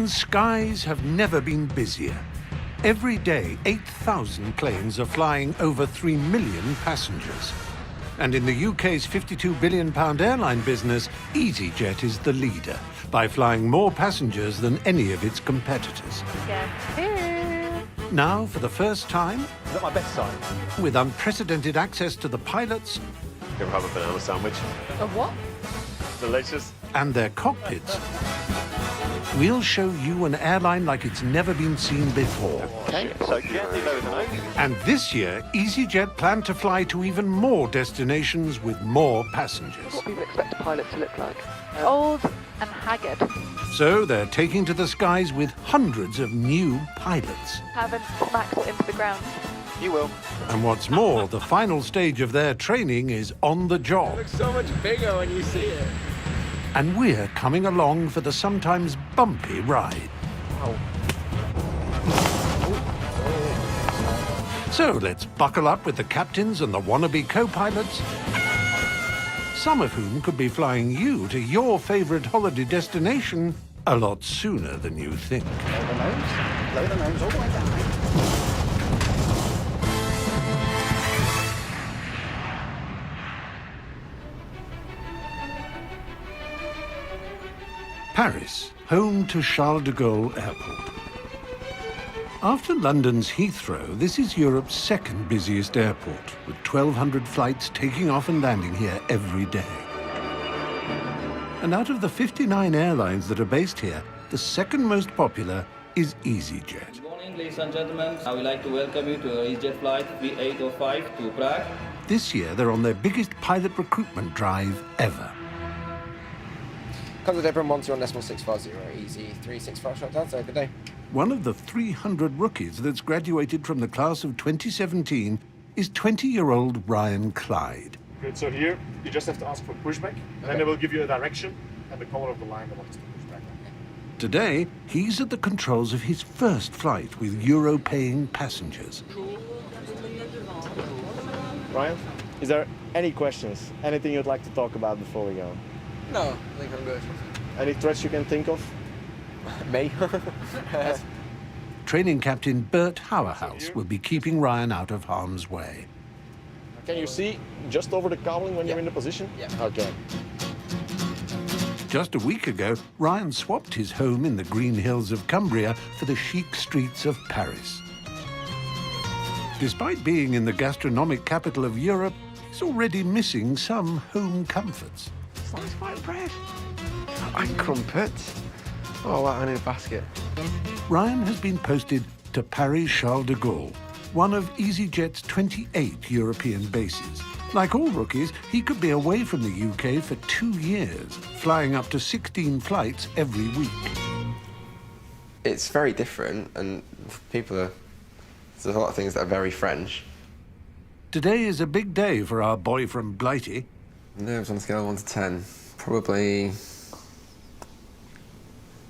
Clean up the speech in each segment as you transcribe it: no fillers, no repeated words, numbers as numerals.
London's skies have never been busier. Every day, 8,000 planes are flying over 3 million passengers. And in the UK's £52 billion airline business, easyJet is the leader by flying more passengers than any of its competitors. Get here. Now, for the first time, Is that my best sign? with unprecedented access to the pilots You ever have a banana sandwich? A what? Delicious. and their cockpits, we'll show you an airline like it's never been seen before. Okay, so gently lower the nose. And this year, easyJet plan to fly to even more destinations with more passengers. What people expect a pilot to look like. Old and haggard. So they're taking to the skies with hundreds of new pilots. Haven't smacked it into the ground. You will. And what's more, the final stage of their training is on the job. Looks so much bigger when you see it. And we're coming along for the sometimes bumpy ride. So let's buckle up with the captains and the wannabe co-pilots, some of whom could be flying you to your favourite holiday destination a lot sooner than you think. Lower the nose all the way down. Paris, home to Charles de Gaulle Airport. After London's Heathrow, this is Europe's second busiest airport, with 1,200 flights taking off and landing here every day. And out of the 59 airlines that are based here, the second most popular is easyJet. Good morning, ladies and gentlemen. I would like to welcome you to easyJet flight 3805 to Prague. This year, they're on their biggest pilot recruitment drive ever. Comes with everyone wants you on decimal 650, easy 365 shot down, so good day. One of the 300 rookies that's graduated from the class of 2017 is 20-year-old Ryan Clyde. Good, so here you just have to ask for pushback, and then they will give you a direction and the color of the line they want us to push back on. Today, he's at the controls of his first flight with Euro-paying passengers. Ryan, is there any questions? Anything you'd like to talk about before we go? No, I think I'm good. Any threats you can think of? Me? Training captain Bert Hauerhaus will be keeping Ryan out of harm's way. Can you see just over the cowling when you're in the position? Yeah. Okay. Just a week ago, Ryan swapped his home in the green hills of Cumbria for the chic streets of Paris. Despite being in the gastronomic capital of Europe, he's already missing some home comforts. Sliced white bread. And crumpets. Oh, wow, I need a basket. Ryan has been posted to Paris Charles de Gaulle, one of easyJet's 28 European bases. Like all rookies, he could be away from the UK for 2 years, flying up to 16 flights every week. It's very different, and there's a lot of things that are very French. Today is a big day for our boy from Blighty. Nerves on a scale of 1 to 10, probably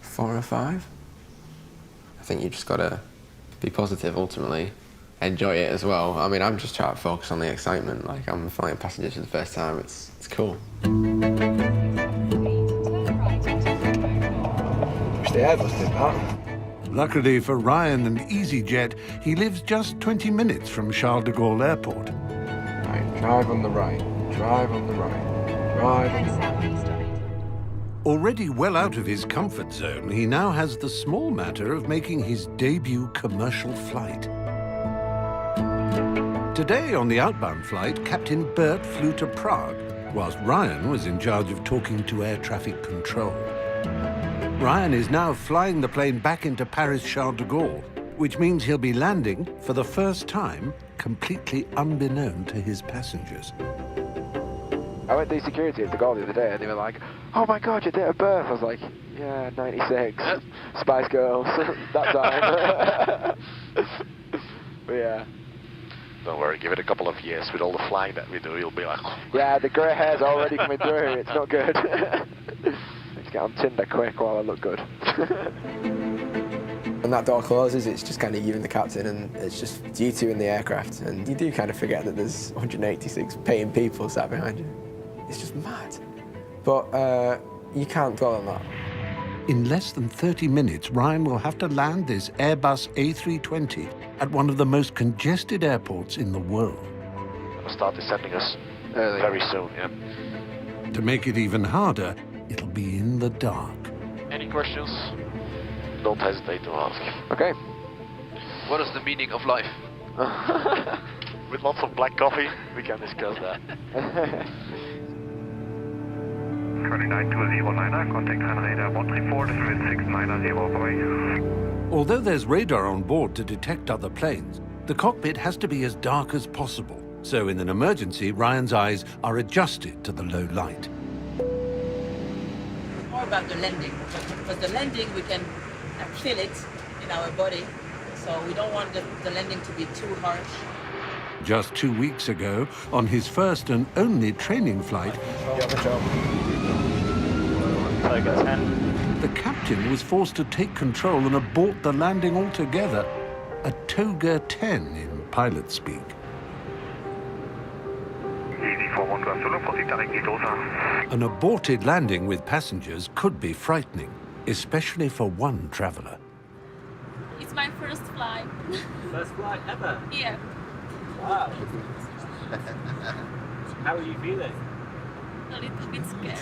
4 or 5. I think you just gotta be positive ultimately, enjoy it as well. I mean, I'm just trying to focus on the excitement. Like, I'm flying passengers for the first time. It's cool. Wish the Airbus did that. Luckily for Ryan and easyJet, he lives just 20 minutes from Charles de Gaulle Airport. Right, drive on the right, drive on the right, drive on the right. Already well out of his comfort zone, he now has the small matter of making his debut commercial flight. Today on the outbound flight, Captain Bert flew to Prague, whilst Ryan was in charge of talking to air traffic control. Ryan is now flying the plane back into Paris Charles de Gaulle, which means he'll be landing, for the first time, completely unbeknown to his passengers. I went to security at the Gaulle the other day and they were like, oh my God, your date of birth. I was like, yeah, 96. Spice Girls, that time. But yeah. Don't worry, give it a couple of years with all the flying that we do, you'll be like... Yeah, the grey hair's already coming through, it's not good. Let's get on Tinder quick while I look good. When that door closes, it's just kind of you and the captain, and it's just you two in the aircraft, and you do kind of forget that there's 186 paying people sat behind you. It's just mad. But you can't dwell on that. In less than 30 minutes, Ryan will have to land this Airbus A320 at one of the most congested airports in the world. I'll start descending us Early. very soon, yeah. To make it even harder, it'll be in the dark. Any questions? Don't hesitate to ask. Okay. What is the meaning of life? With lots of black coffee, we can discuss that. 29209, contact radar 134, descent 6990, bye. Although there's radar on board to detect other planes, the cockpit has to be as dark as possible. So in an emergency, Ryan's eyes are adjusted to the low light. More about the landing, because the landing we can feel it in our body, so we don't want the landing to be too harsh. Just 2 weeks ago, on his first and only training flight, the captain was forced to take control and abort the landing altogether, a Toga 10 in pilot speak. An aborted landing with passengers could be frightening, especially for one traveler. It's my first flight. First flight ever? Yeah. Wow. How are you feeling? A little bit scared.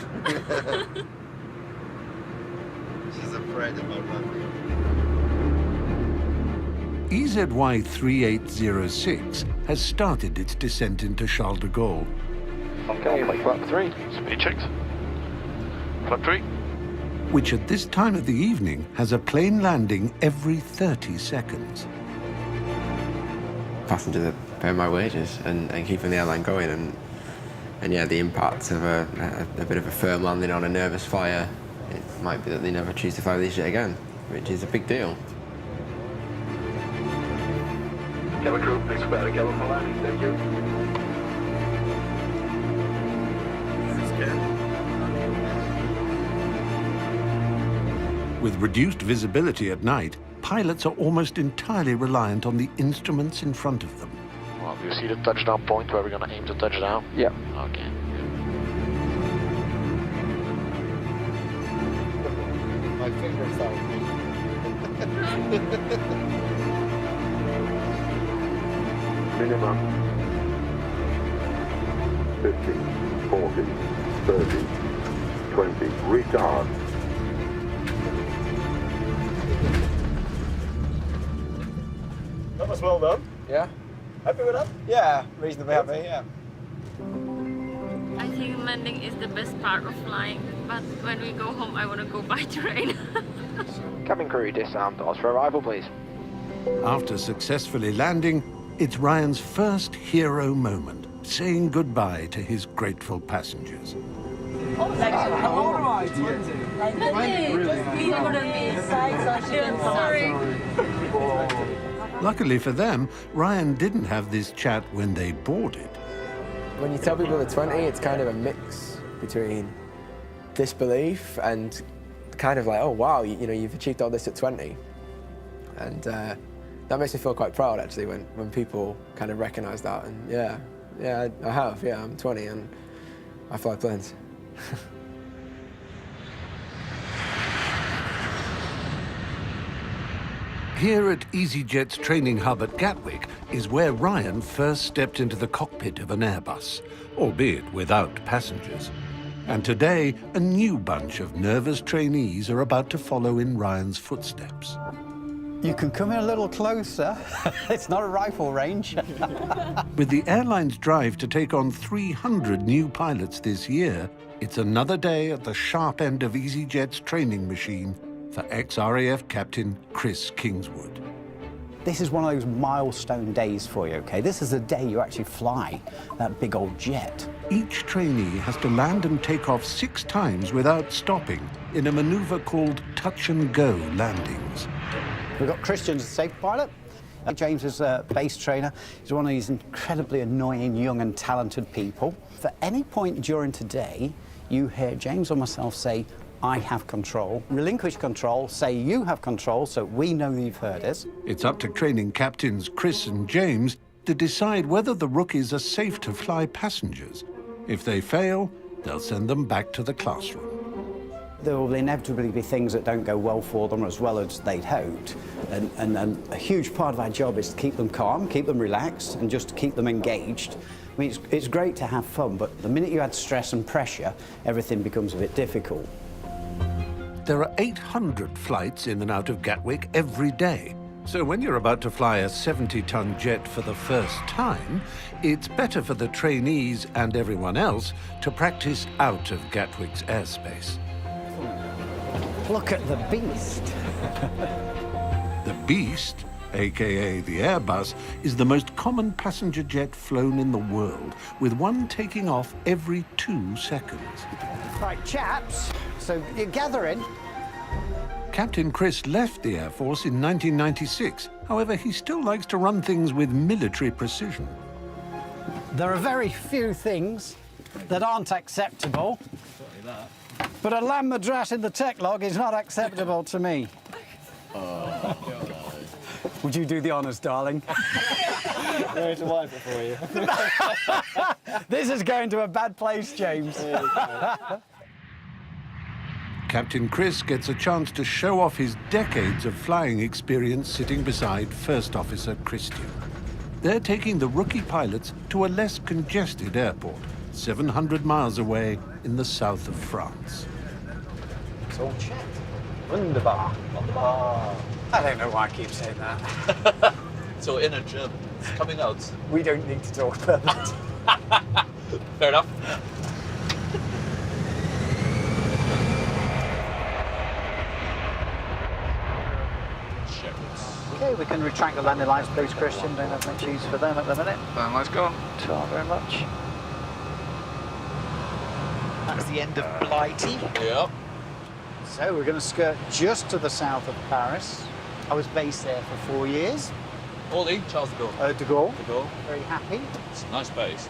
She's afraid about landing. EZY 3806 has started its descent into Charles de Gaulle. Okay, flap 3. Speed checks. Flap 3. Which at this time of the evening has a plane landing every 30 seconds. Passengers are paying my wages and keeping the airline going, and yeah, the impact of a bit of a firm landing on a nervous flyer, it might be that they never choose to fly EasyJet again, which is a big deal. Cabin crew, thanks for batting yellow for landing, thank you. With reduced visibility at night, pilots are almost entirely reliant on the instruments in front of them. Well, do you see the touchdown point where we're going to aim to touch down? Yeah. Okay. My fingers out. Minimum 50, 40, 30, 20, retard. That was well done. Yeah? Happy with that? Yeah, reasonably happy, yeah. I think landing is the best part of flying, but when we go home, I want to go by train. Cabin crew, disarm doors for arrival, please. After successfully landing, it's Ryan's first hero moment, saying goodbye to his grateful passengers. Luckily for them, Ryan didn't have this chat when they boarded. When you tell people the 20, it's kind of a mix between disbelief and kind of like, oh wow, you know, you've achieved all this at 20. And that makes me feel quite proud, actually, when people kind of recognise that. And yeah, I have, yeah, I'm 20 and I fly planes. Here at easyJet's training hub at Gatwick is where Ryan first stepped into the cockpit of an Airbus, albeit without passengers. And today, a new bunch of nervous trainees are about to follow in Ryan's footsteps. You can come in a little closer. It's not a rifle range. With the airline's drive to take on 300 new pilots this year, it's another day at the sharp end of easyJet's training machine for ex-RAF Captain Chris Kingswood. This is one of those milestone days for you, okay? This is the day you actually fly that big old jet. Each trainee has to land and take off 6 times without stopping in a maneuver called touch-and-go landings. We've got Christian as a safe pilot. James is a base trainer. He's one of these incredibly annoying, young and talented people. For any point during today, you hear James or myself say, I have control. Relinquish control, say you have control, so we know that you've heard us. It's up to training captains Chris and James to decide whether the rookies are safe to fly passengers. If they fail, they'll send them back to the classroom. There will inevitably be things that don't go well for them as well as they'd hoped. And a huge part of our job is to keep them calm, keep them relaxed, and just to keep them engaged. I mean, it's great to have fun, but the minute you add stress and pressure, everything becomes a bit difficult. There are 800 flights in and out of Gatwick every day. So when you're about to fly a 70-ton jet for the first time, it's better for the trainees and everyone else to practice out of Gatwick's airspace. Look at the beast. The Beast, aka the Airbus, is the most common passenger jet flown in the world, with one taking off every 2 seconds. Right, chaps, so you're gathering. Captain Chris left the Air Force in 1996. However, he still likes to run things with military precision. There are very few things that aren't acceptable, but a lamb madras in the tech log is not acceptable to me. Would you do the honours, darling? Going to wipe it for you. This is going to a bad place, James. Captain Chris gets a chance to show off his decades of flying experience sitting beside First Officer Christian. They're taking the rookie pilots to a less congested airport, 700 miles away in the south of France. It's all checked. Wunderbar. Wunderbar. I don't know why I keep saying that. So in a German, it's coming out. We don't need to talk about that. Fair enough. Okay, we can retract the landing lines, please, Christian. Don't have much use for them at the minute. Landing lines gone. Not very much. That's the end of Blighty. Yep. So we're going to skirt just to the south of Paris. I was based there for 4 years. Orly, Charles de Gaulle. De Gaulle. De Gaulle. Very happy. It's a nice base.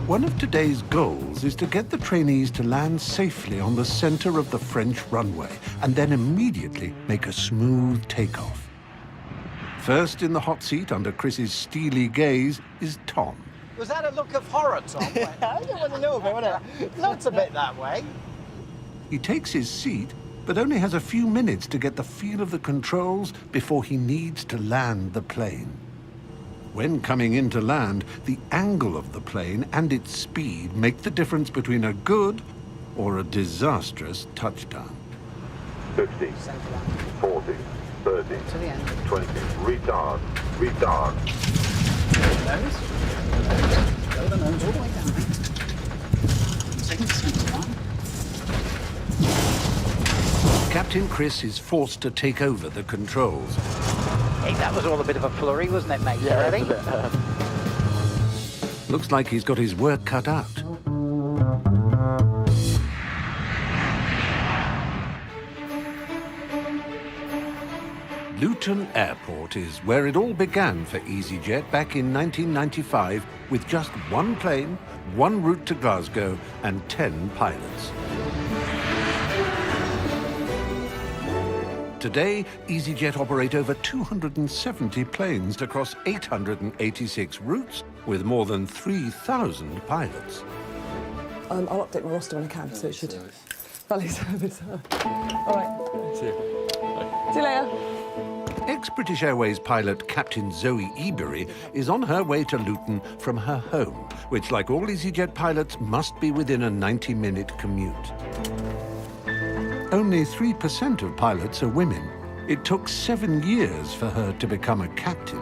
One of today's goals is to get the trainees to land safely on the center of the French runway and then immediately make a smooth takeoff. First in the hot seat under Chris's steely gaze is Tom. Was that a look of horror, Tom? I think it was a little bit, wasn't it? Looked a bit that way. He takes his seat, but only has a few minutes to get the feel of the controls before he needs to land the plane. When coming in to land, the angle of the plane and its speed make the difference between a good or a disastrous touchdown. 50, 40, 30, 20, retard, retard. Go the nose all the way down. Second centre line. Captain Chris is forced to take over the controls. Hey, that was all a bit of a flurry, wasn't it, mate? Yeah, Ready? Looks like he's got his work cut out. Luton Airport is where it all began for easyJet back in 1995 with just one plane, one route to Glasgow and 10 pilots. Today, easyJet operate over 270 planes across 886 routes with more than 3,000 pilots. I'll update my roster when I can, so it should... Valley service. All right. See you later. Ex-British Airways pilot Captain Zoe Ebury is on her way to Luton from her home, which, like all easyJet pilots, must be within a 90-minute commute. Only 3% of pilots are women. It took 7 years for her to become a captain.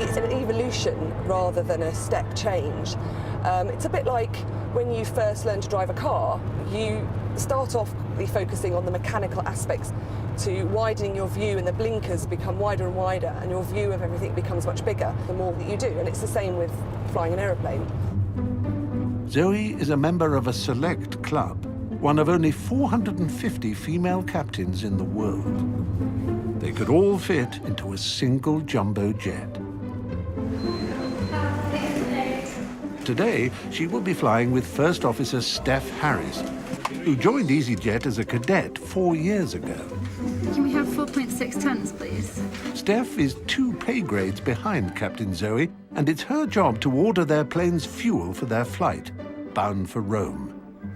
It's an evolution rather than a step change. It's a bit like when you first learn to drive a car. You start off focusing on the mechanical aspects to widening your view, and the blinkers become wider and wider, and your view of everything becomes much bigger the more that you do. And it's the same with flying an aeroplane. Zoe is a member of a select club, one of only 450 female captains in the world. They could all fit into a single jumbo jet. Today, she will be flying with First Officer Steph Harris, who joined easyJet as a cadet 4 years ago. Can we have 4.6 tons, please? Steph is 2 pay grades behind Captain Zoe, and it's her job to order their plane's fuel for their flight, bound for Rome.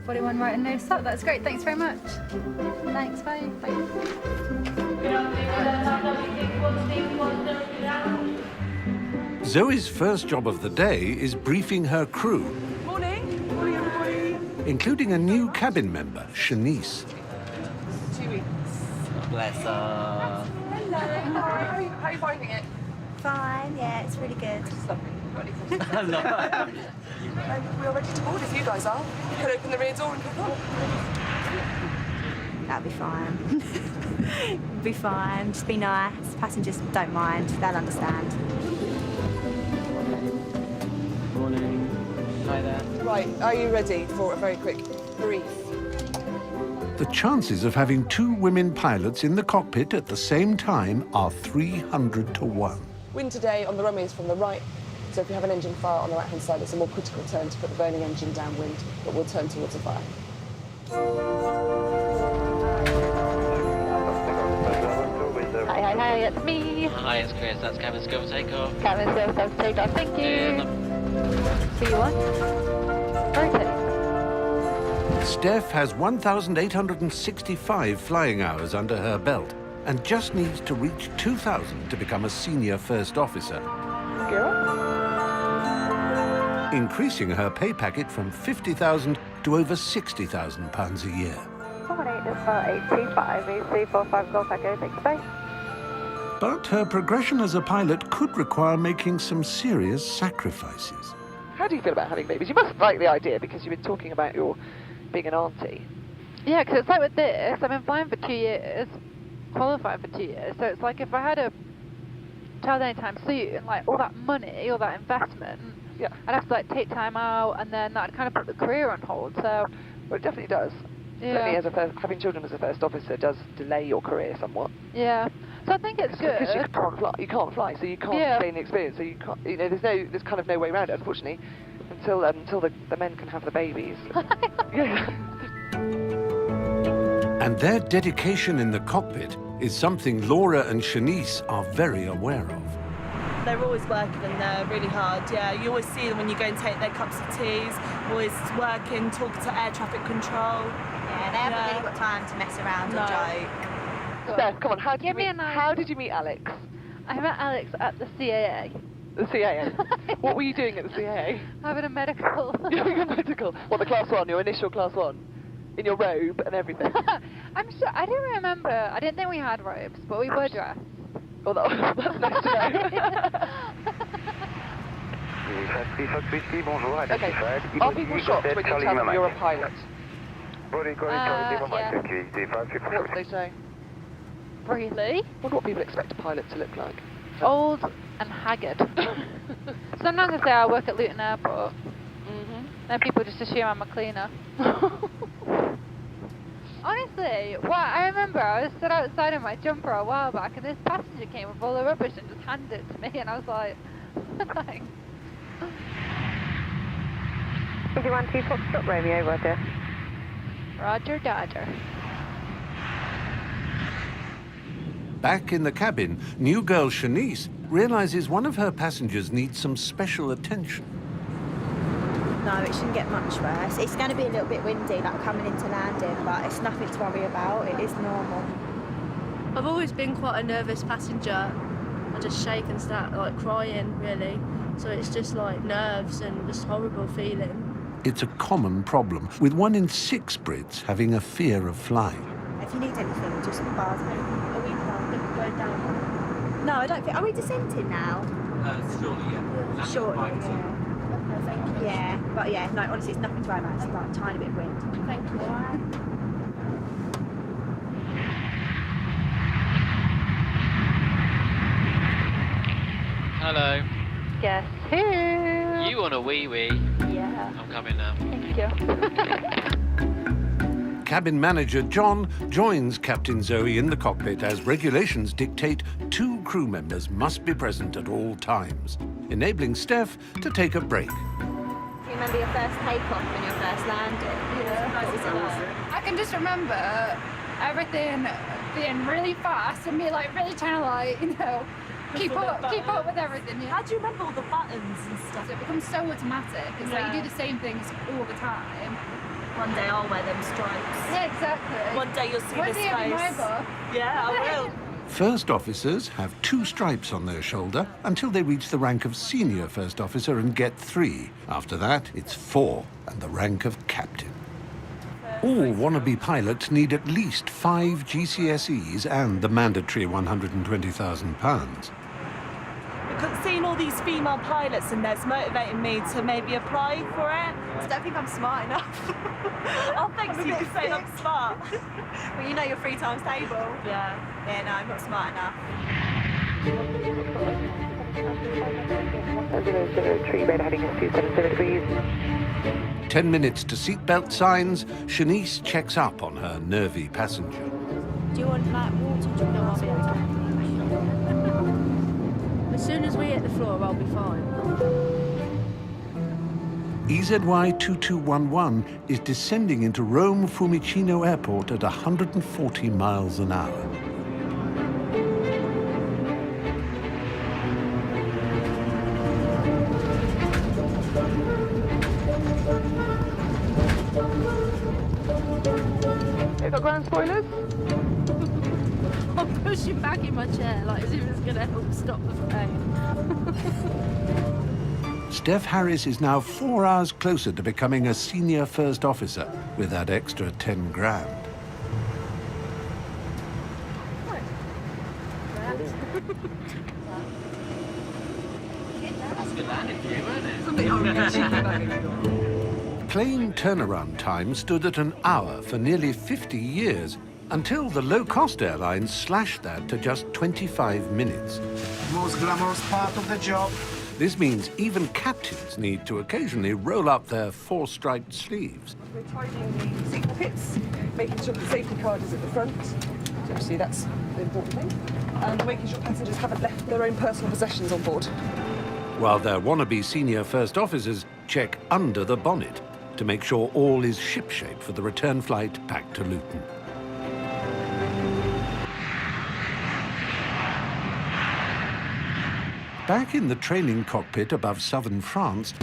41 right and no stop. That's great. Thanks very much. Thanks. Bye. Bye. Zoe's first job of the day is briefing her crew, Morning. Morning, everybody. including a new cabin member, Shanice. 2 weeks. Bless her. Hello. How are you finding it? Fine, yeah, it's really good. It's lovely. We are ready to board if you guys are. You can open the rear door and come on. That'll be fine. Be fine, just be nice. Passengers don't mind, they'll understand. Morning. Hi there. Right, are you ready for a very quick brief? The chances of having 2 women pilots in the cockpit at the same time are 300 to 1. Wind today on the runways from the right, so if you have an engine fire on the right-hand side, it's a more critical turn to put the burning engine downwind, but we'll turn towards the fire. Hi, it's me. Hi, it's Chris. That's cabin skill for takeoff. Cabin skill for takeoff. Thank you. See you on. Okay. Steph has 1,865 flying hours under her belt and just needs to reach 2,000 to become a senior first officer, increasing her pay packet from 50,000 to over 60,000 pounds a year. 825, AC45 Golf Echo, take space. But her progression as a pilot could require making some serious sacrifices. How do you feel about having babies? You must like the idea because you've been talking about your being an auntie. Yeah, because it's like with this, I've been flying for 2 years, qualified for 2 years, so it's like if I had a child anytime soon, like all that money, all that investment, yeah, I'd have to like take time out, and then that'd kind of put the career on hold, so... Well, it definitely does. Yeah. Certainly having children as a first officer does delay your career somewhat. Yeah, so I think it's good. Because you can't fly, so you can't gain the experience, so you can't, you know, there's kind of no way around it, unfortunately, until the men can have the babies. And their dedication in the cockpit is something Laura and Shanice are very aware of. They're always working and they're really hard, yeah. You always see them when you go and take their cups of teas, always working, talking to air traffic control. Yeah, they haven't really got time to mess around or joke. Steph, come on, how did you meet Alex? I met Alex at the CAA. The CAA? What were you doing at the CAA? Having a medical. Having a medical? What, the class 1, your initial class 1? In your robe and everything? I'm sure, I don't remember. I didn't think we had robes, but we were dressed. Oh, that's nice to know. Okay, are people shocked when you tell them you're a pilot? What do they say? Really? I wonder what people expect a pilot to look like. Old and haggard. Sometimes I say I work at Luton Airport. Then people just assume I'm a cleaner. Honestly, I remember I was stood outside in my jumper a while back and this passenger came with all the rubbish and just handed it to me and I was like, thanks. 21-2 Foxtrot Romeo, Roger. Roger, Dodger. Back in the cabin, new girl Shanice realizes one of her passengers needs some special attention. No, it shouldn't get much worse. It's going to be a little bit windy, like coming into landing, but it's nothing to worry about. It is normal. I've always been quite a nervous passenger. I just shake and start like crying, really. So it's just like nerves and just horrible feeling. It's a common problem, with 1 in 6 Brits having a fear of flying. If you need anything, just bars me. Are we going down? No, I don't think. Are we descending now? Shortly, yeah. Shortly, yeah. Thank you. Yeah, but yeah, no, honestly, it's nothing to worry about. It's like a tiny bit of wind. Thank you. Hello. Guess who? You want a wee-wee? Yeah. I'm coming now. Thank you. Cabin manager John joins Captain Zoe in the cockpit as regulations dictate 2 crew members must be present at all times, enabling Steph to take a break. Do you remember your first takeoff and your first landing? Yeah. What was it like? can just remember everything being really fast and me like really trying to like, you know, keep up with everything. Yeah. How do you remember all the buttons and stuff? So it becomes so automatic. It's like you do the same things all the time. One day I'll wear them stripes. Yeah, exactly. One day you'll see One this day it'll be my face. book. Yeah, I will. First officers have 2 stripes on their shoulder until they reach the rank of senior first officer and get 3. After that, it's 4 and the rank of captain. All wannabe pilots need at least 5 GCSEs and the mandatory £120,000. Because seeing all these female pilots in there's motivating me to maybe apply for it. I don't think I'm smart enough. Oh, thanks, you can say I'm smart. Well, you know your 3 times table. Yeah. Yeah, no, I'm not smart enough. 003, radar heading is 270 degrees. 10 minutes to seatbelt signs, Shanice checks up on her nervy passenger. Do you want like water? Do you know I'll be okay? As soon as we hit the floor, I'll be fine. EZY 2211 is descending into Rome Fiumicino Airport at 140 miles an hour. You got ground spoilers? I'm pushing back in my chair like as if it's going to help stop the plane. Steph Harris is now 4 hours closer to becoming a senior first officer with that extra 10 grand. That's good landing for you, wasn't it? Plane turnaround time stood at an hour for nearly 50 years until the low-cost airlines slashed that to just 25 minutes. Most glamorous part of the job. This means even captains need to occasionally roll up their 4-striped sleeves. We're tidying the seat pockets, making sure the safety card is at the front. So obviously that's the important thing. And making sure passengers haven't left their own personal possessions on board. While their wannabe senior first officers check under the bonnet to make sure all is shipshape for the return flight back to Luton. Back in the training cockpit above southern France,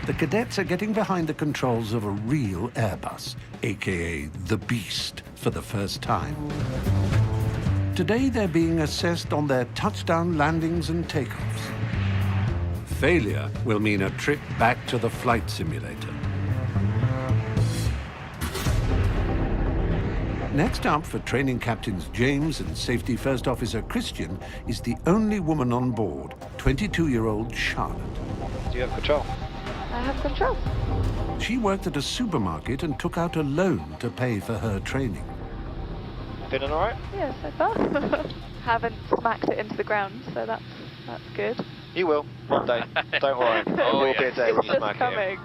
the cadets are getting behind the controls of a real Airbus, aka the Beast, for the first time. Today they're being assessed on their touchdown landings and takeoffs. Failure will mean a trip back to the flight simulator. Next up for training captains James and safety first officer Christian is the only woman on board, 22-year-old Charlotte. Do you have control? I have control. She worked at a supermarket and took out a loan to pay for her training. Feeling all right? Yeah, so far. Haven't smacked it into the ground, so that's good. You will, one day. Don't worry. There will be a day when you It's smack coming. it.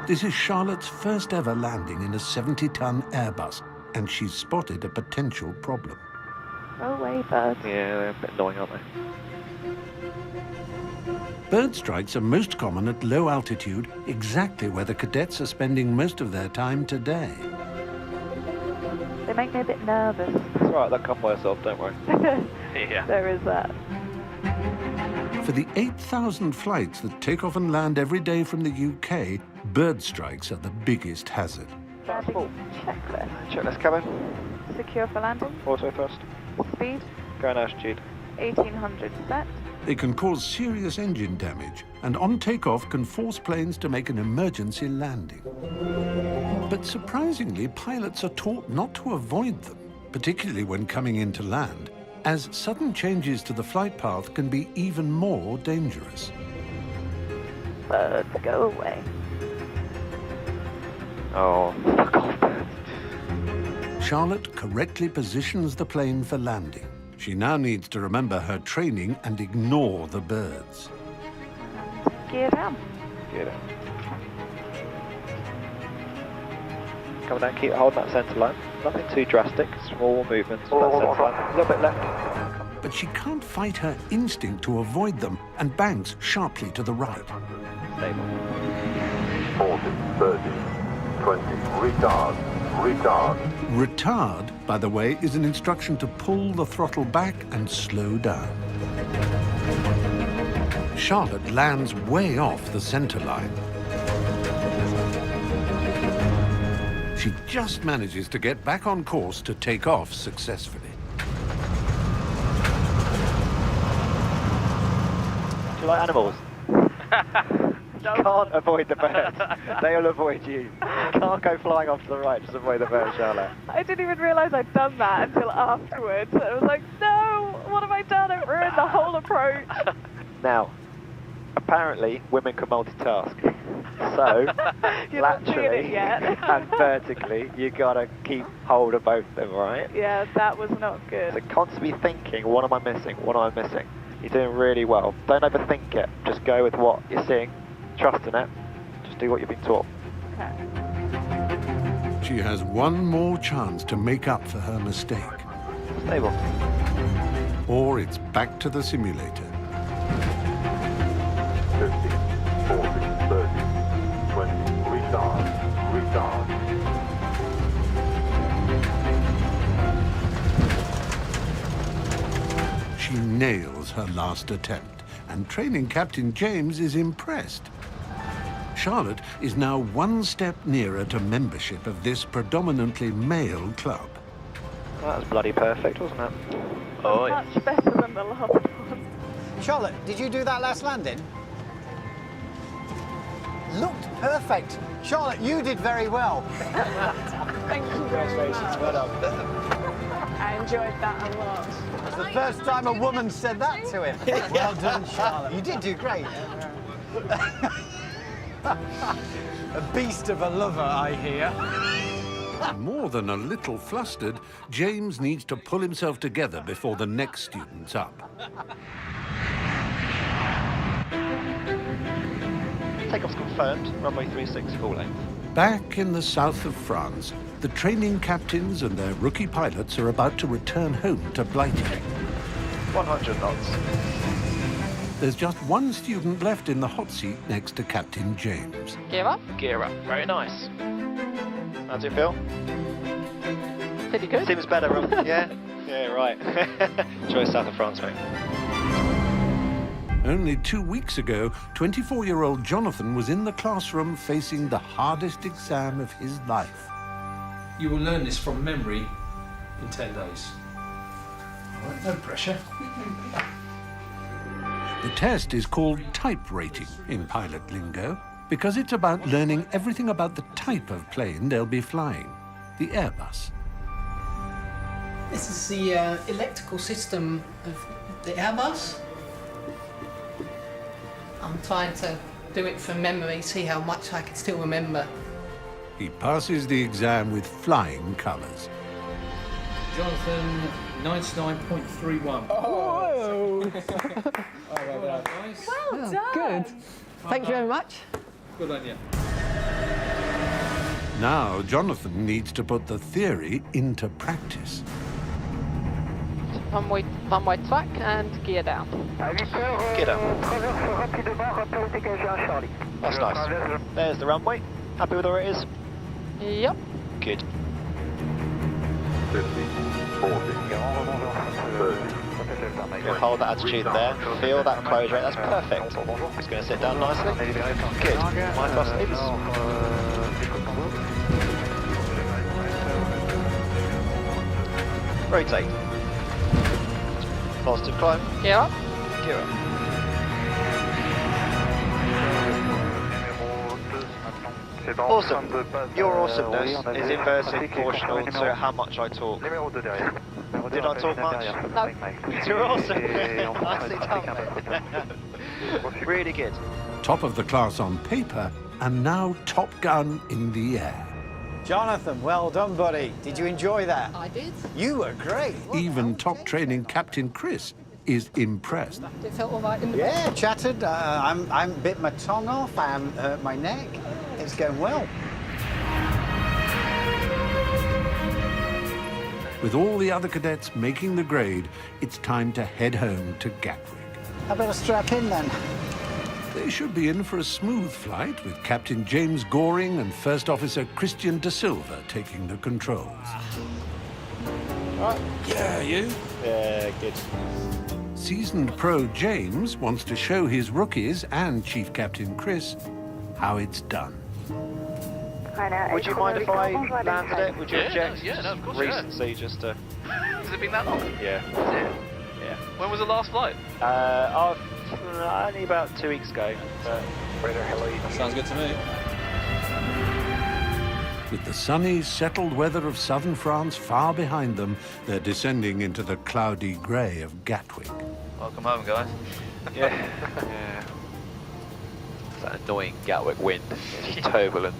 This is Charlotte's first ever landing in a 70-ton Airbus, and she's spotted a potential problem. Go away, birds. Yeah, they're a bit annoying, aren't they? Bird strikes are most common at low altitude, exactly where the cadets are spending most of their time today. They make me a bit nervous. It's all right, they'll come by yourself, don't worry. Yeah. There is that. For the 8,000 flights that take off and land every day from the UK, bird strikes are the biggest hazard. Checklist. Checklist cabin. Secure for landing. Auto thrust. Speed. Going altitude. 1800 set. They can cause serious engine damage, and on takeoff can force planes to make an emergency landing. But surprisingly, pilots are taught not to avoid them, particularly when coming in to land, as sudden changes to the flight path can be even more dangerous. Birds, go away. Oh, fuck off, birds. Charlotte correctly positions the plane for landing. She now needs to remember her training and ignore the birds. Gear down. Gear down. Come down, keep holding that centre line. Nothing too drastic, small movements. That centre line. A little bit left. But she can't fight her instinct to avoid them and banks sharply to the right. Stable. 40, 30, 20, retard, retard. Retard, by the way, is an instruction to pull the throttle back and slow down. Charlotte lands way off the center line. She just manages to get back on course to take off successfully. Do you like animals? You can't avoid the birds. They'll avoid you. You can't go flying off to the right, just avoid the birds, Charlotte. I didn't even realise I'd done that until afterwards. I was like, no, what have I done? I've ruined the whole approach. Now, apparently women can multitask. So, You're not doing it laterally yet. and vertically, you gotta keep hold of both of them, right? Yeah, that was not good. So constantly thinking, what am I missing? What am I missing? You're doing really well. Don't overthink it. Just go with what you're seeing. Trust in it. Just do what you've been taught. Okay. She has one more chance to make up for her mistake. Stable. Or it's back to the simulator. 50, 40, 30, 20, retard, retard. She nails her last attempt, and training captain James is impressed. Charlotte is now one step nearer to membership of this predominantly male club. That was bloody perfect, wasn't it? Oh, Much better than the last one. Charlotte, did you do that last landing? Looked perfect. Charlotte, you did very well. Thank you very much. Well done. I enjoyed that a lot. It's the first time a woman said that to him. Well done, Charlotte. You did do great. A beast of a lover, I hear. More than a little flustered, James needs to pull himself together before the next student's up. Takeoff's confirmed. Runway 36, full length. Back in the south of France, the training captains and their rookie pilots are about to return home to Blighty. 100 knots. There's just one student left in the hot seat next to Captain James. Gear up? Gear up. Very nice. How do you feel? Pretty good. Seems better, Rob. Yeah? Yeah, right. Enjoy south of France, mate. Only 2 weeks ago, 24-year-old Jonathan was in the classroom facing the hardest exam of his life. You will learn this from memory in 10 days. All right, no pressure. The test is called type rating in pilot lingo because it's about learning everything about the type of plane they'll be flying, the Airbus. This is the electrical system of the Airbus. I'm trying to do it from memory, see how much I can still remember. He passes the exam with flying colours. Jonathan, 99.31. Whoa! Well done, guys. Well done. Good. Thank you very much. Good on you. Now Jonathan needs to put the theory into practice. Runway track and gear down. Gear down. That's nice. There's the runway. Happy with where it is? Yep. Good. 50, 40, 30. You'll hold that attitude there. Feel that close rate. That's perfect. It's going to sit down nicely. Good. My thrust is. Rotate. Positive climb. Gear up. Gear up. Awesome. Your awesomeness is inversely proportional to how much I talk. Did I talk much? No. You're awesome. Nicely done, mate. Really good. Top of the class on paper, and now Top Gun in the air. Jonathan, well done, buddy. Did you enjoy that? I did. You were great. Even top training Captain Chris is impressed. It felt all right in the Yeah, chattered. I'm bit my tongue off. I hurt my neck. It's going well. With all the other cadets making the grade, it's time to head home to Gatwick. I better strap in then. They should be in for a smooth flight with Captain James Goring and First Officer Christian De Silva taking the controls. Right. Yeah, you? Yeah, good. Seasoned pro James wants to show his rookies and Chief Captain Chris how it's done. Would you mind if I landed it? Would you object? Yeah, no, of course. Recency, just to... Has it been that long? Yeah. Yeah. When was the last flight? Only about 2 weeks ago. Sounds good to me. With the sunny, settled weather of southern France far behind them, they're descending into the cloudy grey of Gatwick. Welcome home, guys. Yeah. Yeah. It's that annoying Gatwick wind. It's turbulent.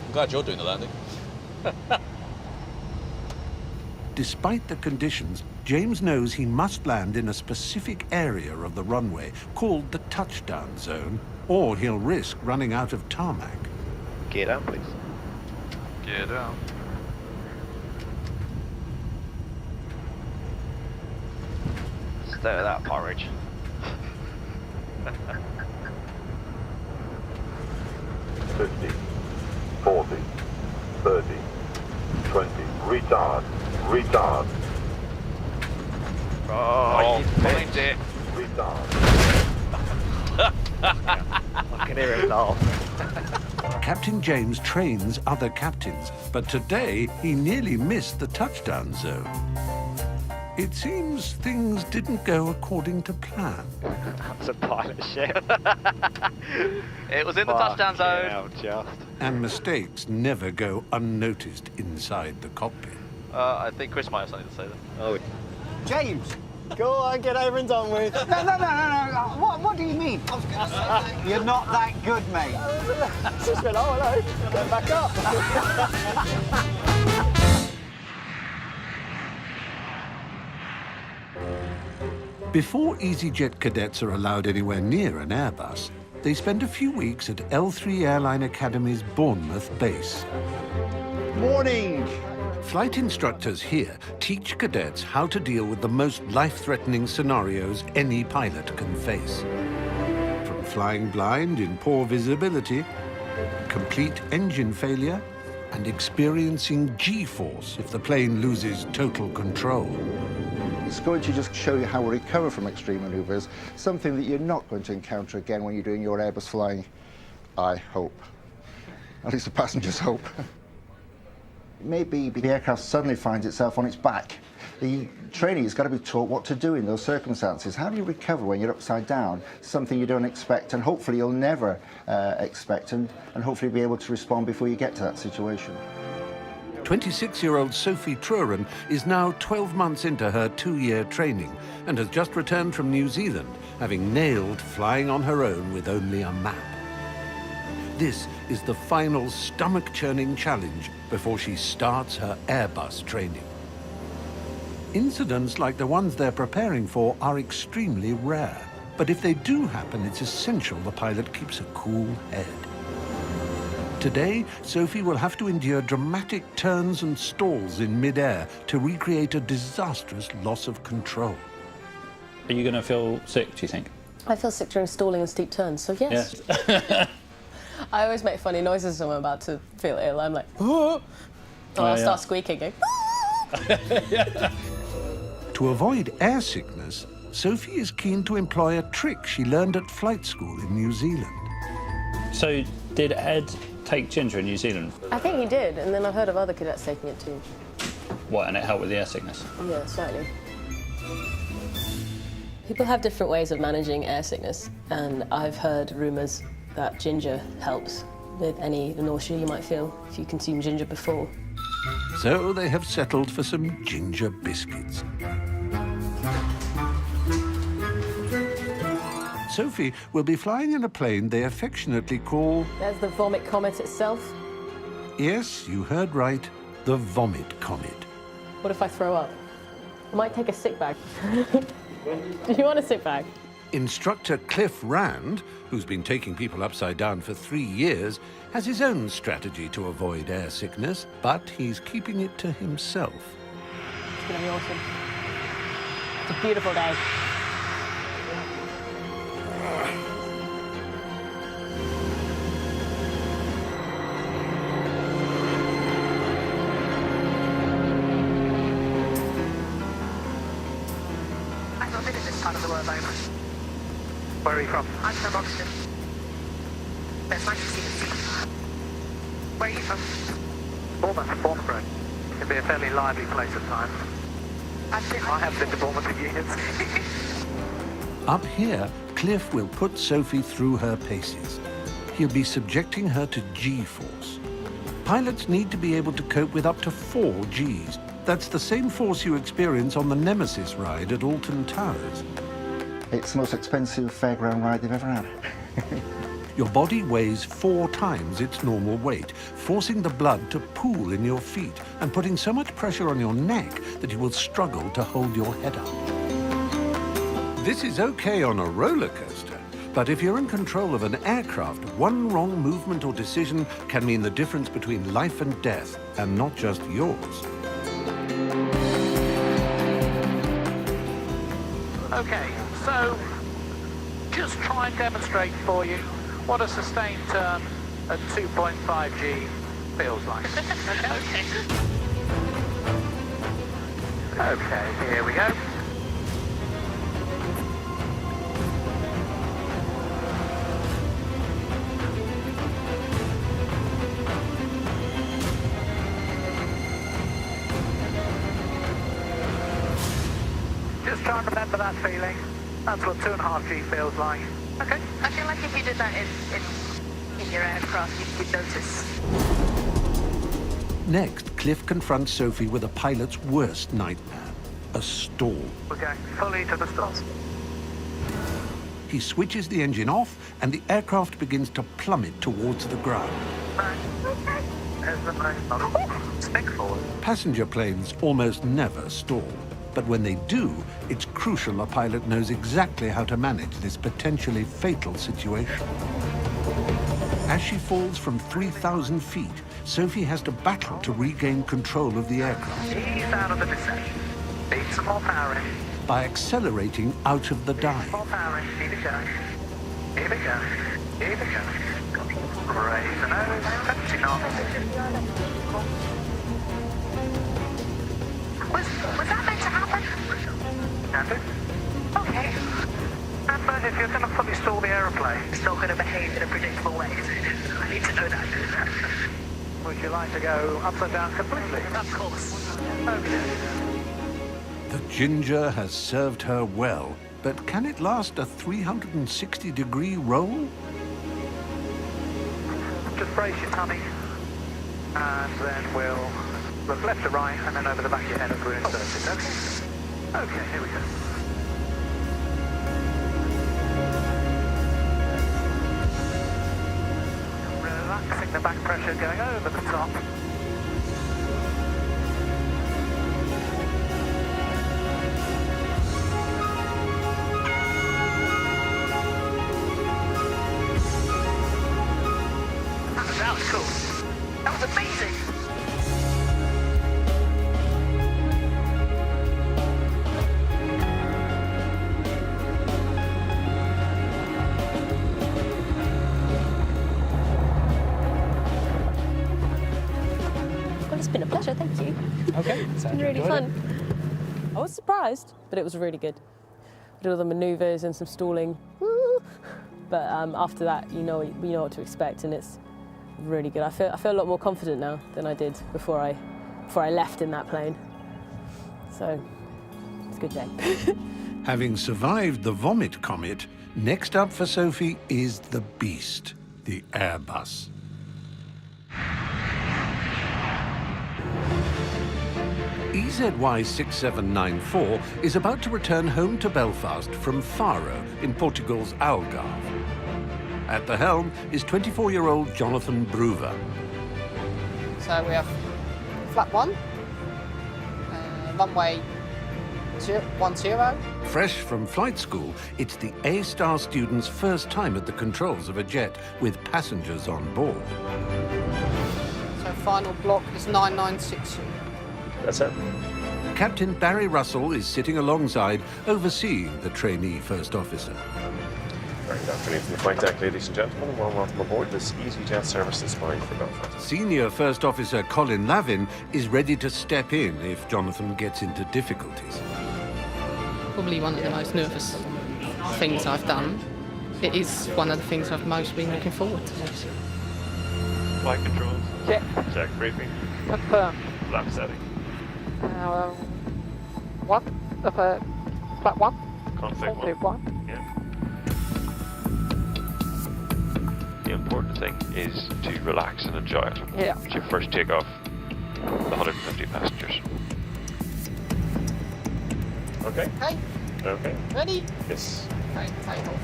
I'm glad you're doing the landing. Despite the conditions, James knows he must land in a specific area of the runway called the touchdown zone, or he'll risk running out of tarmac. Gear down, please. Gear down. Stay with that porridge. 50, 40, 30, 20. Retard. Retard. Oh, you find it. Retard. I can hear him laugh. Captain James trains other captains, but today he nearly missed the touchdown zone. It seems things didn't go according to plan. That's a pilot ship. It was in the touchdown zone. Hell, just. And mistakes never go unnoticed inside the cockpit. I think Chris might have something to say there. Oh. James! Go on, get over and done with. No. What do you mean? I was going to say that. You're not that good, mate. Just went, oh, hello. Going back up. Before easyJet cadets are allowed anywhere near an Airbus, they spend a few weeks at L3 Airline Academy's Bournemouth base. Morning! Flight instructors here teach cadets how to deal with the most life-threatening scenarios any pilot can face. From flying blind in poor visibility, complete engine failure, and experiencing G-force if the plane loses total control. It's going to just show you how we recover from extreme manoeuvres, something that you're not going to encounter again when you're doing your Airbus flying, I hope. At least the passengers hope. Maybe the aircraft suddenly finds itself on its back. The trainee has got to be taught what to do in those circumstances. How do you recover when you're upside down? Something you don't expect, and hopefully you'll never expect, and hopefully be able to respond before you get to that situation. 26-year-old Sophie Truren is now 12 months into her 2-year training and has just returned from New Zealand, having nailed flying on her own with only a map. This is the final stomach-churning challenge before she starts her Airbus training. Incidents like the ones they're preparing for are extremely rare, but if they do happen, it's essential the pilot keeps a cool head. Today, Sophie will have to endure dramatic turns and stalls in mid-air to recreate a disastrous loss of control. Are you going to feel sick, do you think? I feel sick during stalling and steep turns, so yes. Yeah. I always make funny noises when I'm about to feel ill. I'm like, oh, and I'll start squeaking. Going, Yeah. To avoid air sickness, Sophie is keen to employ a trick she learned at flight school in New Zealand. So, did Ed take Ginger in New Zealand? I think he did, and then I've heard of other cadets taking it too. What, and it helped with the air sickness? Yeah, slightly. People have different ways of managing air sickness, and I've heard rumours that ginger helps with any nausea you might feel if you consume ginger before. So they have settled for some ginger biscuits. Sophie will be flying in a plane they affectionately call... There's the Vomit Comet itself. Yes, you heard right, the Vomit Comet. What if I throw up? I might take a sick bag. Do you want a sick bag? Instructor Cliff Rand, who's been taking people upside down for 3 years, has his own strategy to avoid air sickness, but he's keeping it to himself. It's going to be awesome. It's a beautiful day. How does it work, babe? Where are you from? I'm from Oxford. It's nice to see you. Where are you from? Bournemouth, Bournemouth. It can be a fairly lively place at times. I have been to Bournemouth for years. Up here, Cliff will put Sophie through her paces. He'll be subjecting her to G-force. Pilots need to be able to cope with up to 4 Gs. That's the same force you experience on the Nemesis ride at Alton Towers. It's the most expensive fairground ride they've ever had. Your body weighs 4 times its normal weight, forcing the blood to pool in your feet and putting so much pressure on your neck that you will struggle to hold your head up. This is okay on a roller coaster, but if you're in control of an aircraft, one wrong movement or decision can mean the difference between life and death, and not just yours. Okay, so just try and demonstrate for you what a sustained turn at 2.5 G feels like. Okay. Okay, here we go. Just try and remember that feeling. That's what 2.5 G feels like. Okay. I feel like if you did that in your aircraft, you'd notice. Next, Cliff confronts Sophie with a pilot's worst nightmare, a stall. We're going fully to the stalls. He switches the engine off and the aircraft begins to plummet towards the ground. There's the main model. Stick forward. Passenger planes almost never stall. But when they do, it's crucial a pilot knows exactly how to manage this potentially fatal situation. As she falls from 3,000 feet, Sophie has to battle to regain control of the aircraft. Ease out of the descent. Need some more power in. By accelerating out of the dive. More power in. Keep it going. Keep it going. Keep it going. Raise the nose. 20 knots. Was that meant to happen? And it? Okay. And if you're going to fully stall the aeroplane, It's not going to behave in a predictable way, is it? I need to know that. would you like to go upside down completely? Of course. Okay. The Ginger has served her well, but can it last a 360-degree roll? Just brace your tummy. And then we'll look left to right and then over the back of your head as we're inserted. Okay? Okay, here we go. Relaxing the back pressure going over the top. That was cool. That was amazing. Well, it's been a pleasure, thank you. Okay, It's been really fun. I was surprised, but it was really good. We did all the manoeuvres and some stalling. Woo! But after that, you know what to expect, and it's really good. I feel a lot more confident now than I did before I left in that plane. So it's a good day. Having survived the vomit comet, next up for Sophie is the beast, the Airbus. EZY-6794 is about to return home to Belfast from Faro in Portugal's Algarve. At the helm is 24-year-old Jonathan Bruver. So we have flap 1, runway 10. Fresh from flight school, it's the A-star student's first time at the controls of a jet with passengers on board. So final block is 996. That's it. Captain Barry Russell is sitting alongside, overseeing the trainee first officer. Very good afternoon from the flight deck, ladies and gentlemen, and welcome aboard this easyJet service that's flying for Belfast. Senior First Officer Colin Lavin is ready to step in if Jonathan gets into difficulties. probably one of the most nervous things I've done. It is one of the things I've most been looking forward to. Flight controls. Check. Check briefing. Confirm. Flap setting. Flat 1. Config 1. Yeah. The important thing is to relax and enjoy it. Yeah. It's your first takeoff. The 150 passengers. Okay. Okay. Okay. Ready? Yes. Okay, take off.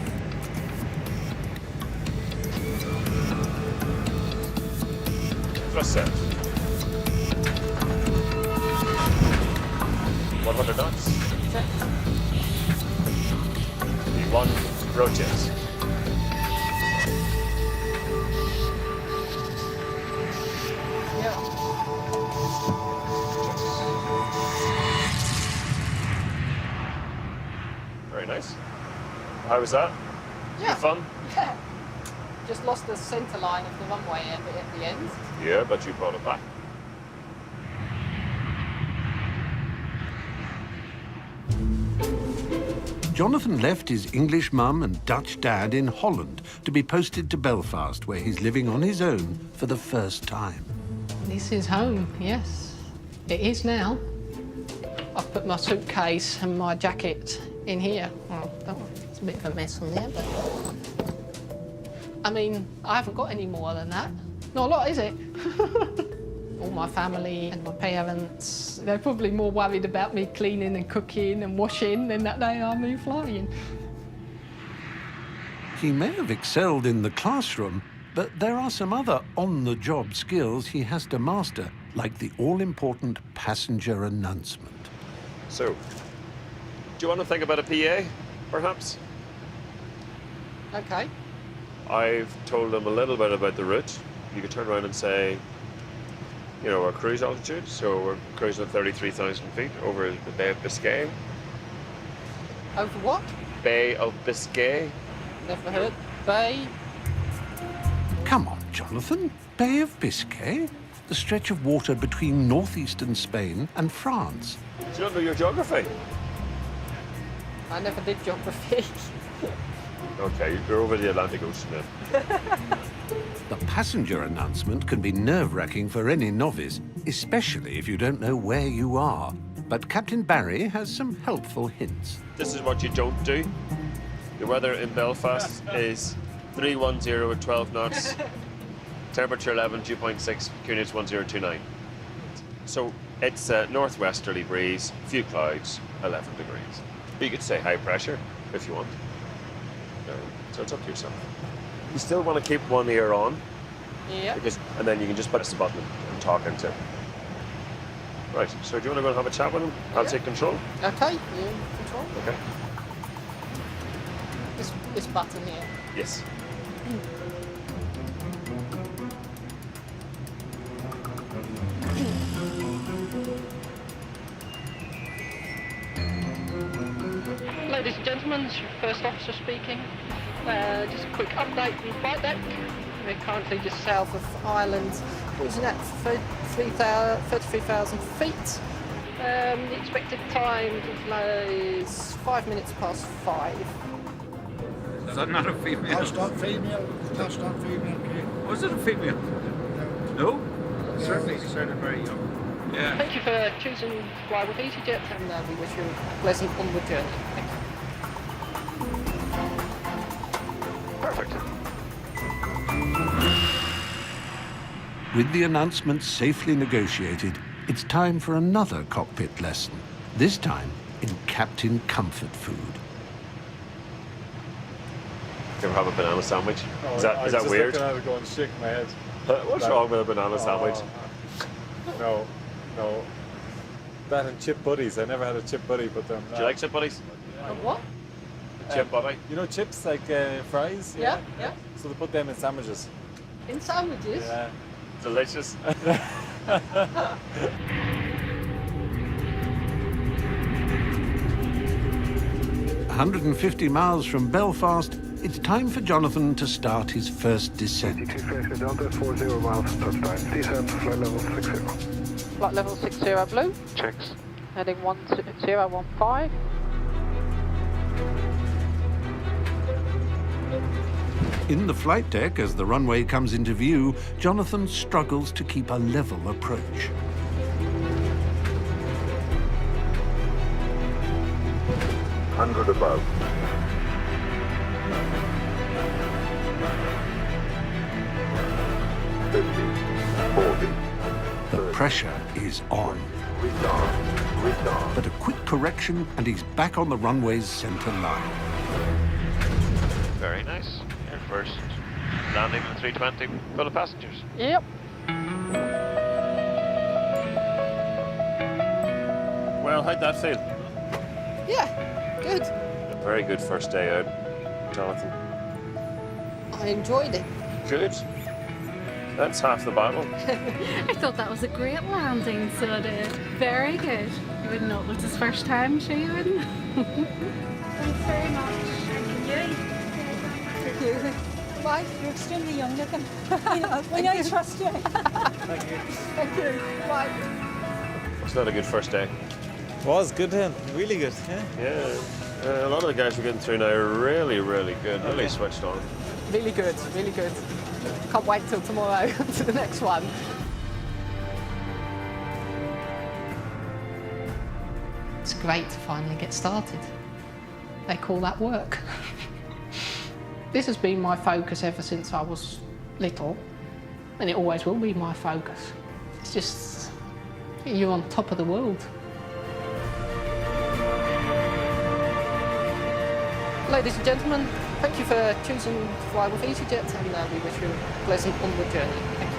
Thrust set. 100 knots. Check. V1 rotates. Yeah. Very nice. How was that? Yeah. Fun? Yeah. Just lost the centre line of the runway at the end. Yeah, but you brought it back. Jonathan left his English mum and Dutch dad in Holland to be posted to Belfast, where he's living on his own for the first time. This is home, yes. It is now. I've put my suitcase and my jacket in here. Oh, it's a bit of a mess on there, but... I mean, I haven't got any more than that. Not a lot, is it? All my family and my parents, they're probably more worried about me cleaning and cooking and washing than that they are me flying. He may have excelled in the classroom, but there are some other on-the-job skills he has to master, like the all-important passenger announcement. So, do you want to think about a PA, perhaps? Okay. I've told them a little bit about the route. You could turn around and say, you know, our cruise altitude, so we're cruising at 33,000 feet over the Bay of Biscay. Over what? Bay of Biscay. Never heard. Bay. Come on, Jonathan. Bay of Biscay? The stretch of water between northeastern Spain and France. Do you not know your geography? I never did geography. Okay, you're over the Atlantic Ocean then. The passenger announcement can be nerve-wracking for any novice, especially if you don't know where you are. But Captain Barry has some helpful hints. This is what you don't do. The weather in Belfast is 310 at 12 knots, temperature 11, 2.6, units 1029. So it's a northwesterly breeze, few clouds, 11 degrees. You could say high pressure if you want. So it's up to yourself. You still want to keep one ear on. Yeah. And then you can just press the button and talk into it. Right, so do you want to go and have a chat with him? I'll take control. Okay, you in control. Okay. This button here. Yes. Ladies and gentlemen, this is your first officer speaking. Just a quick update from the flight deck. We're currently just south of Ireland, cruising at 33,000 feet. The expected time is 5 minutes past 5. Is that not a female? That's not female. That's not female. Was it a female? No? Certainly she sounded very young. Yeah. Thank you for choosing to fly with easyJet, and we wish you a pleasant onward journey. Thank you. Perfect. With the announcement safely negotiated, it's time for another cockpit lesson, this time in Captain Comfort food. Do you ever have a banana sandwich? No, is that weird? I was just looking at it going, shaking my head. What's wrong with a banana sandwich? No. That and chip buddies. I never had a chip buddy, but do you like chip buddies? What? Chip buddy? You know chips like fries? Yeah. So they put them in sandwiches. In sandwiches? Yeah. Delicious. 150 miles from Belfast, it's time for Jonathan to start his first descent. 82 Fraser Delta, 40 miles, touchdown. Descent, flight level 60. Flight level 60 blue. Checks. Heading 1015. In the flight deck, as the runway comes into view, Jonathan struggles to keep a level approach. Hundred above. The pressure is on. But a quick correction and he's back on the runway's center line. Very nice. Your first landing in the 320 full of passengers. Yep. Well, how'd that feel? Yeah, good. A very good first day out, Jonathan. I enjoyed it. Good. That's half the battle. I thought that was a great landing, so did. Very good. You wouldn't know it was his first time, sure you wouldn't? Thanks very much. Thank you. Bye. You're extremely young looking. We know you trust you. Thank you. Thank you. Bye. It's not a good first day. Was good then, really good. Yeah. A lot of the guys we're getting through now are really, really good. Really switched on. Really good, really good. Can't wait till tomorrow to the next one. It's great to finally get started. They call that work. This has been my focus ever since I was little, and it always will be my focus. It's just, you're on top of the world. Ladies and gentlemen, thank you for choosing to fly with easyJet, and we wish you a pleasant onward journey. Thank you.